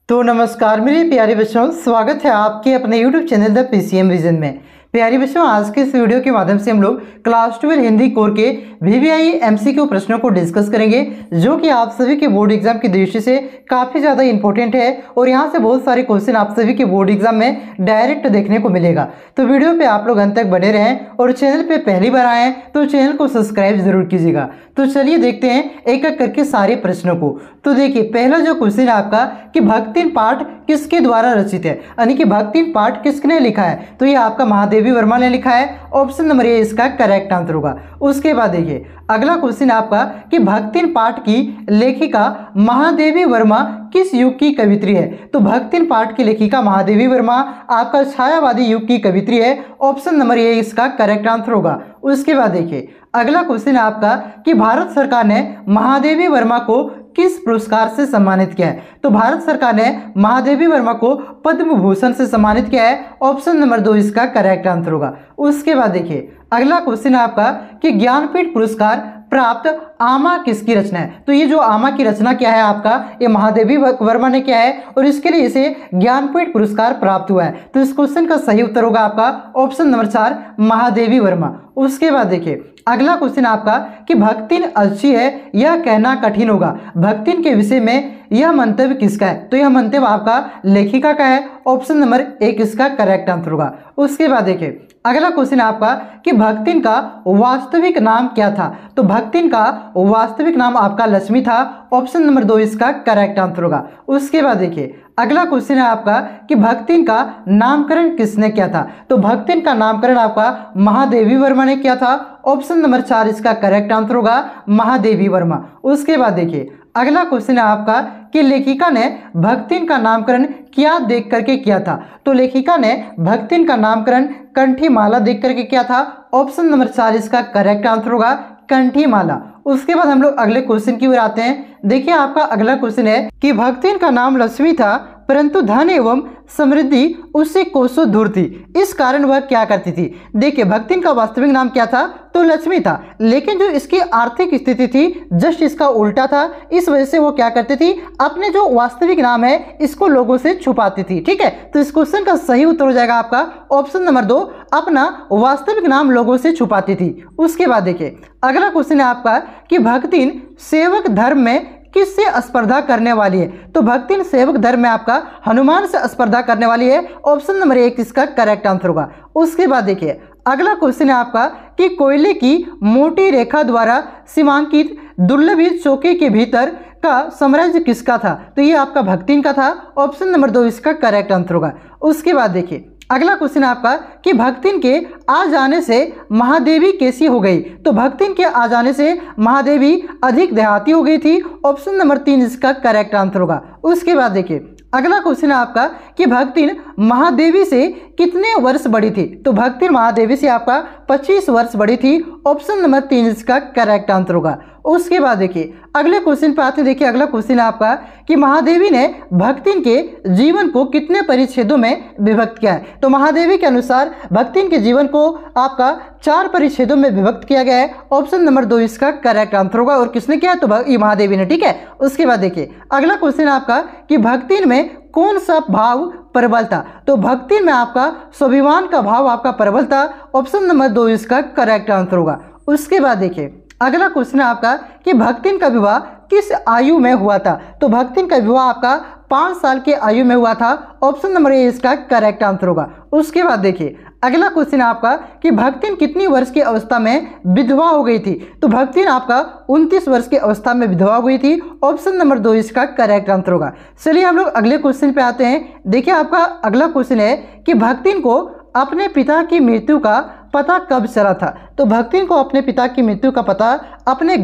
तो नमस्कार मेरे प्यारे बच्चों, स्वागत है आपके अपने YouTube channel the PCM vision में। प्यारे बच्चों, आज के इस वीडियो के माध्यम से हम लोग क्लास 12 हिंदी कोर के VVI MCQ प्रश्नों को डिस्कस करेंगे, जो कि आप सभी के बोर्ड एग्जाम की दृष्टि से काफ़ी ज़्यादा इंपॉर्टेंट है और यहाँ से बहुत सारे क्वेश्चन आप सभी के बोर्ड एग्जाम में डायरेक्ट देखने को मिलेगा। तो वीडियो पे आप लोग अंत तक बने रहें और चैनल पे पहली बार आए तो चैनल को सब्सक्राइब जरूर कीजिएगा। तो चलिए देखते हैं एक एक करके सारे प्रश्नों को। तो देखिए, पहला जो क्वेश्चन है आपका कि भक्तिन पाठ किसके द्वारा रचित है, यानी कि भक्तिन पाठ किसने लिखा है, तो ये आपका महादेवी वर्मा ने लिखा है। ऑप्शन नंबर ए इसका करेक्ट आंसर होगा। उसके बाद देखिए अगला क्वेश्चन आपका कि भक्तिन पाठ की लेखिका महादेवी वर्मा किस युग की कवित्री है, तो भक्तिन पाठ की लेखिका महादेवी वर्मा आपका छायावादी युग की कवित्री है। ऑप्शन नंबर ए इसका करेक्ट आंसर होगा। उसके बाद देखिए अगला क्वेश्चन है आपका कि भारत सरकार ने महादेवी वर्मा को किस पुरस्कार से सम्मानित किया है, तो भारत सरकार ने महादेवी वर्मा को पद्म भूषण से सम्मानित किया है। ऑप्शन नंबर 2 इसका करेक्ट आंसर होगा। उसके बाद देखिए अगला क्वेश्चन है आपका कि ज्ञानपीठ पुरस्कार प्राप्त आमा किसकी रचना है, तो ये जो आमा की रचना क्या है आपका, ये महादेवी वर्मा ने किया है और इसके लिए इसे ज्ञानपीठ पुरस्कार प्राप्त हुआ है। तो इस क्वेश्चन का सही उत्तर होगा आपका ऑप्शन नंबर 4 महादेवी वर्मा। उसके बाद देखिए अगला क्वेश्चन आपका कि भक्तिन अच्छी है यह कहना कठिन होगा, भक्तिन के विषय में यह मंतव्य किसका है, तो यह मंतव्य आपका लेखिका का है। ऑप्शन नंबर 1 इसका करेक्ट आंसर होगा। उसके बाद देखिए अगला क्वेश्चन आपका कि भक्तिन का वास्तविक नाम क्या था, तो भक्तिन का वास्तविक नाम आपका लक्ष्मी था। ऑप्शन नंबर 2 इसका करेक्ट आंसर होगा। उसके बाद देखिए अगला क्वेश्चन है आपका कि भक्तिन का नामकरण किसने किया था, तो भक्तिन का नामकरण आपका महादेवी वर्मा ने किया था। ऑप्शन नंबर 4 इसका करेक्ट आंसर होगा महादेवी वर्मा। उसके बाद देखिए अगला क्वेश्चन है आपका कि लेखिका ने भक्तिन का नामकरण क्या देख करके किया था, तो लेखिका ने भक्तिन का नामकरण कंठी माला देख करके किया था। ऑप्शन नंबर 4 इसका करेक्ट आंसर होगा कंठी माला। उसके बाद हम लोग अगले क्वेश्चन की ओर आते हैं। देखिए आपका अगला क्वेश्चन है कि भक्तिन का नाम लक्ष्मी था परंतु धन एवं समृद्धि उससे कोसों दूर थी, इस कारण वह क्या करती थी। देखिए भक्तिन का वास्तविक नाम क्या था, तो लक्ष्मी था, लेकिन जो इसकी आर्थिक स्थिति थी जस्ट इसका उल्टा था। इस वजह से वो क्या करती थी, अपने जो वास्तविक नाम है इसको लोगों से छुपाती थी। ठीक है, तो इस क्वेश्चन का सही उत्तर हो जाएगा आपका ऑप्शन नंबर 2 अपना वास्तविक नाम लोगों से छुपाती थी। उसके बाद देखिए अगला क्वेश्चन है आपका कि भक्तिन सेवक धर्म में किससे स्पर्धा करने वाली है, तो भक्तिन सेवक धर्म में आपका हनुमान से स्पर्धा करने वाली है। ऑप्शन नंबर 1 इसका करेक्ट आंसर होगा। उसके बाद देखिए अगला क्वेश्चन है आपका कि कोयले की मोटी रेखा द्वारा सीमांकित दुर्लभ चौके के भीतर का साम्राज्य किसका था, तो ये आपका भक्तिन का था। ऑप्शन नंबर 2 इसका करेक्ट आंसर होगा। उसके बाद देखिए अगला क्वेश्चन है आपका कि भक्तिन के आ जाने से महादेवी कैसी हो गई, तो भक्तिन के आ जाने से महादेवी अधिक देहाती हो गई थी। ऑप्शन नंबर 3 इसका करेक्ट आंसर होगा। उसके बाद देखिए अगला क्वेश्चन है आपका कि भक्तिन महादेवी से कितने वर्ष बड़ी थी, तो भक्तिन महादेवी से आपका 25 वर्ष बड़ी थी। ऑप्शन नंबर 3 इसका करेक्ट आंसर होगा। उसके बाद देखिए अगले क्वेश्चन पे आते हैं। देखिए अगला क्वेश्चन है आपका कि महादेवी ने भक्तिन के जीवन को कितने परिच्छेदों में विभक्त किया है, तो महादेवी के अनुसार भक्तिन के जीवन को आपका 4 परिच्छेदों में विभक्त किया गया है। ऑप्शन नंबर 2 इसका करेक्ट आंसर होगा। और किसने किया, तो ये महादेवी ने। ठीक है, उसके बाद देखिए अगला क्वेश्चन है आपका कि भक्तिन में कौन सा भाव प्रबल था, तो भक्ति में आपका स्वाभिमान का भाव आपका प्रबल था। ऑप्शन नंबर 2 इसका करेक्ट आंसर होगा। उसके बाद देखिए अगला क्वेश्चन है आपका कि भक्तिन का विवाह किस आयु में हुआ था, तो भक्तिन का विवाह आपका 5 साल के आयु में हुआ था। ऑप्शन नंबर 1 इसका करेक्ट आंसर होगा। उसके बाद देखिए अगला क्वेश्चन है आपका कि भक्तिन कितनी वर्ष की अवस्था में विधवा हो गई थी, तो भक्तिन आपका 29 वर्ष की अवस्था में विधवा हो गई थी। ऑप्शन नंबर 2 इसका करेक्ट आंसर होगा। चलिए हम लोग अगले क्वेश्चन पे आते हैं। देखिए आपका अगला क्वेश्चन है कि भक्तिन को अपने पिता की मृत्यु का पता कब चला था, तो भक्तिन को अपने पिता की मृत्यु का पता अपने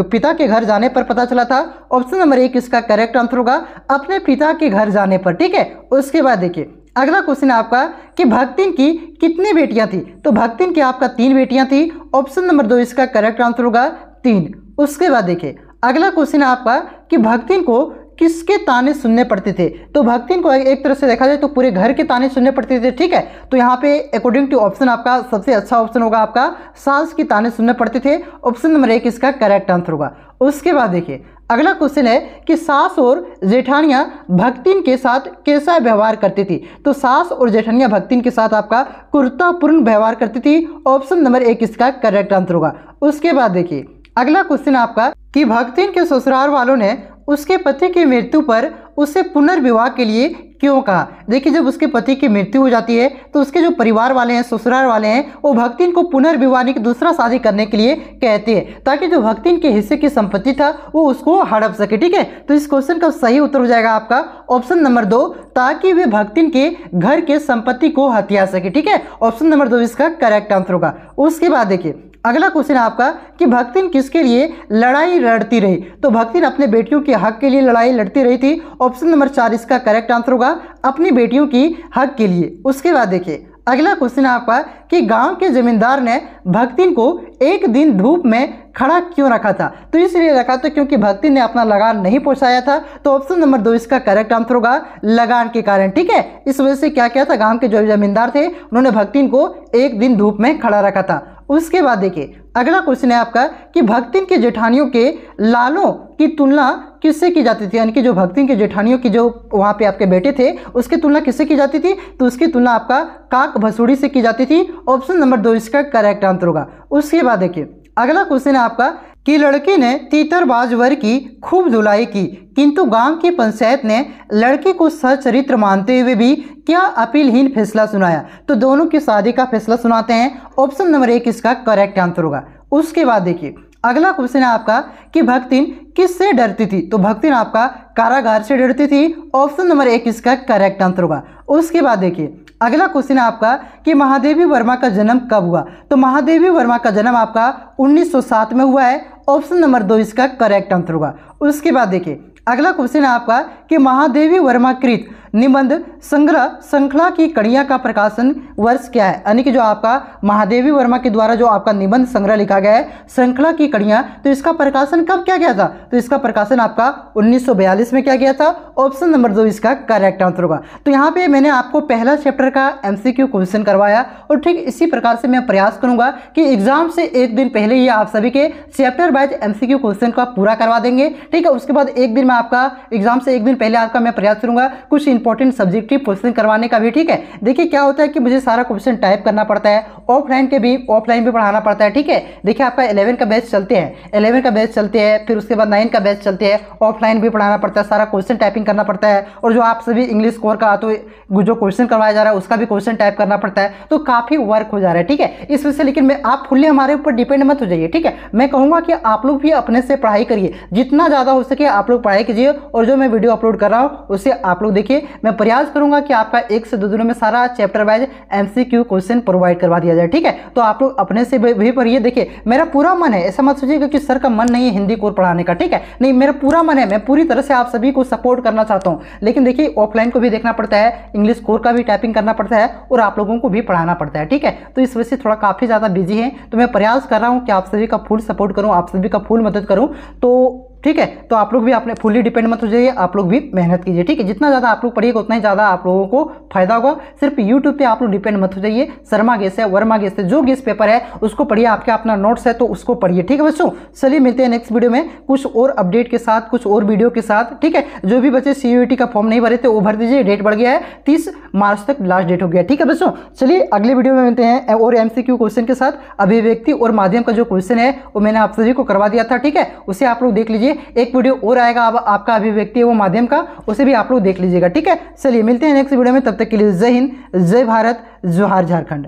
पिता के घर जाने पर पता चला था। ऑप्शन नंबर 1 इसका करेक्ट आंसर होगा अपने पिता के घर जाने पर। ठीक है, उसके बाद देखिए अगला क्वेश्चन है आपका कि भक्तिन की कितनी बेटियां थी, तो भक्तिन की आपका 3 बेटियां थी। ऑप्शन नंबर 2 इसका करेक्ट आंसर होगा 3। उसके बाद देखिए अगला क्वेश्चन है आपका कि भक्तिन को किसके ताने सुनने पड़ते थे, तो भक्तिन को एक तरह से देखा जाए तो पूरे घर के ताने सुनने पड़ते थे। ठीक है, तो यहाँ पे अकॉर्डिंग टू ऑप्शन आपका सबसे अच्छा ऑप्शन होगा आपका सास की ताने सुनने पड़ते थे। ऑप्शन नंबर 1 इसका करेक्ट आंसर होगा। उसके बाद देखिए अगला क्वेश्चन है कि सास और जेठानियां भक्तिन के साथ कैसा व्यवहार करती थी। तो सास और जेठानियां भक्तिन के साथ आपका क्रूरतापूर्ण व्यवहार करती थी। ऑप्शन नंबर 1 इसका करेक्ट आंसर होगा। उसके बाद देखिए अगला क्वेश्चन आपका कि भक्तिन के ससुराल वालों ने उसके पति की मृत्यु पर उसे पुनर्विवाह के लिए क्यों कहा। देखिए जब उसके पति की मृत्यु हो जाती है तो उसके जो परिवार वाले हैं, ससुराल वाले हैं, वो भक्तिन को पुनर्विवाह की दूसरा शादी करने के लिए कहते हैं ताकि जो भक्तिन के हिस्से की संपत्ति था वो उसको हड़प सके। ठीक है, तो इस क्वेश्चन का सही उत्तर हो जाएगा आपका ऑप्शन नंबर 2, ताकि वे भक्तिन के घर के संपत्ति को हथिया सके। ठीक है, ऑप्शन नंबर 2 इसका करेक्ट आंसर होगा। उसके बाद देखिए अगला क्वेश्चन आपका कि भक्तिन किसके लिए लड़ाई लड़ती रही। तो भक्तिन अपने बेटियों के हक के लिए लड़ाई लड़ती रही थी। ऑप्शन नंबर 4 इसका करेक्ट आंसर होगा, अपनी बेटियों की हक के लिए। उसके बाद देखिए अगला क्वेश्चन आपका कि गांव के जमींदार ने भक्तिन को एक दिन धूप में खड़ा क्यों रखा था। तो इसलिए रखा था क्योंकि भक्तिन ने अपना लगान नहीं पहुंचाया था। तो ऑप्शन नंबर 2 इसका करेक्ट आंसर होगा, लगान के कारण। ठीक है, इस वजह से क्या किया था, गांव के जो जमींदार थे उन्होंने भक्तिन को एक दिन धूप में खड़ा रखा था। उसके बाद देखिए अगला क्वेश्चन है आपका कि भक्तिन के जेठानियों के लालों की तुलना किससे की जाती थी। यानी कि जो भक्तिन के जेठानियों की जो वहाँ पे आपके बेटे थे उसकी तुलना किससे की जाती थी। तो उसकी तुलना आपका काक भसूड़ी से की जाती थी। ऑप्शन नंबर 2 इसका करेक्ट आंसर होगा। उसके बाद देखिए अगला क्वेश्चन है आपका कि लड़की ने तीतरबाज वर की खूब धुलाई की, किंतु गांव की पंचायत ने लड़के को सचरित्र मानते हुए भी क्या अपीलहीन फैसला सुनाया। तो दोनों की शादी का फैसला सुनाते हैं। ऑप्शन नंबर 1 इसका करेक्ट आंसर होगा। उसके बाद देखिए अगला क्वेश्चन है आपका कि भक्तिन किससे डरती थी। तो भक्तिन आपका कारागार से डरती थी। ऑप्शन नंबर 1 इसका करेक्ट आंसर होगा। उसके बाद देखिए अगला क्वेश्चन है आपका कि महादेवी वर्मा का जन्म कब हुआ। तो महादेवी वर्मा का जन्म आपका 1907 में हुआ है। ऑप्शन नंबर 2 इसका करेक्ट आंसर होगा। उसके बाद देखिए अगला क्वेश्चन है आपका कि महादेवी वर्मा कृत निबंध संग्रह श्रृंखला की कड़ियाँ का प्रकाशन वर्ष क्या है। यानी कि जो आपका महादेवी वर्मा के द्वारा जो आपका निबंध संग्रह लिखा गया है श्रृंखला की कड़ियाँ, तो इसका प्रकाशन कब किया गया था। तो इसका प्रकाशन आपका 1942 में किया गया था। ऑप्शन नंबर 2 इसका करेक्ट आंसर होगा। तो यहाँ पे मैंने आपको पहला चैप्टर का MCQ क्वेश्चन करवाया और ठीक इसी प्रकार से मैं प्रयास करूंगा कि एग्जाम से एक दिन पहले ही आप सभी के चैप्टर वाइज MCQ क्वेश्चन का पूरा करवा देंगे। ठीक है, उसके बाद एक दिन में आपका एग्जाम से एक दिन पहले आपका मैं प्रयास करूंगा कुछ इंपॉर्टेंट सब्जेक्टिव क्वेश्चन करवाने का भी। ठीक है, देखिए क्या होता है कि मुझे सारा क्वेश्चन टाइप करना पड़ता है, ऑफलाइन भी पढ़ाना पड़ता है। ठीक है, देखिए आपका 11 का बैच चलते हैं, 11 का बैच चलते हैं, फिर उसके बाद 9 का बैच चलते हैं, ऑफलाइन भी पढ़ाना पड़ता है, सारा क्वेश्चन टाइपिंग करना पड़ता है। और जो आप सभी इंग्लिश कोर का तो जो क्वेश्चन करवाया जा रहा है उसका भी क्वेश्चन टाइप करना पड़ता है, तो काफी वर्क हो जा रहा है। ठीक है, इस वजह से लेकिन मैं आप फुल्ली हमारे ऊपर डिपेंड मत हो जाइए। ठीक है, मैं कहूँगा कि आप लोग भी अपने से पढ़ाई करिए, जितना ज़्यादा हो सके आप लोग पढ़ाई कीजिए और जो मैं वीडियो अपलोड कर रहा हूँ उससे आप लोग देखिए। मैं प्रयास करूंगा कि आपका 1 से 2 दिनों में सारा chapter wise MCQ question provide करवा दिया जाए। ठीक है, तो आप लोग अपने से भी पढ़िए। देखिए मेरा पूरा मन है, ऐसा मत सोचिएगा कि सर का मन नहीं है हिंदी कोर्स पढ़ाने का। ठीक है, नहीं मेरा पूरा मन है, मैं पूरी तरह से आप सभी को सपोर्ट करना चाहता हूँ। लेकिन देखिए ऑफलाइन को भी देखना पड़ता है, इंग्लिश कोर्स का भी टाइपिंग करना पड़ता है और आप लोगों को भी पढ़ाना पड़ता है। ठीक है, तो इस वजह से थोड़ा काफ़ी ज़्यादा बिजी है, तो मैं प्रयास कर रहा हूँ कि आप सभी का फुल सपोर्ट करूँ, आप सभी का फुल मदद करूँ। तो ठीक है, तो आप लोग भी अपने फुल्ली डिपेंड मत हो जाइए, आप लोग भी मेहनत कीजिए। ठीक है, जितना ज़्यादा आप लोग पढ़िएगा उतना ही ज़्यादा आप लोगों को फायदा होगा। सिर्फ यूट्यूब पे आप लोग डिपेंड मत हो जाइए। शर्मा गेस है, वर्मा गेस है, जो गेस पेपर है उसको पढ़िए, आपके अपना नोट्स है तो उसको पढ़िए। ठीक है बच्चों, चलिए मिलते हैं नेक्स्ट वीडियो में कुछ और अपडेट के साथ, कुछ और वीडियो के साथ। ठीक है, जो भी बच्चे CUET का फॉर्म नहीं भरे थे वो भर दीजिए, डेट बढ़ गया है, 30 मार्च तक लास्ट डेट हो गया। ठीक है बच्चों, चलिए अगले वीडियो में मिलते हैं और MCQ क्वेश्चन के साथ। अभिव्यक्ति और माध्यम का जो क्वेश्चन है वो मैंने आप सभी को करवा दिया था। ठीक है, उसे आप लोग देख लीजिए। एक वीडियो और आएगा अब आपका अभिव्यक्ति वो माध्यम का, उसे भी आप लोग देख लीजिएगा। ठीक है, चलिए मिलते हैं नेक्स्ट वीडियो में, तब तक के लिए जय हिंद, जय भारत, जोहार झारखंड।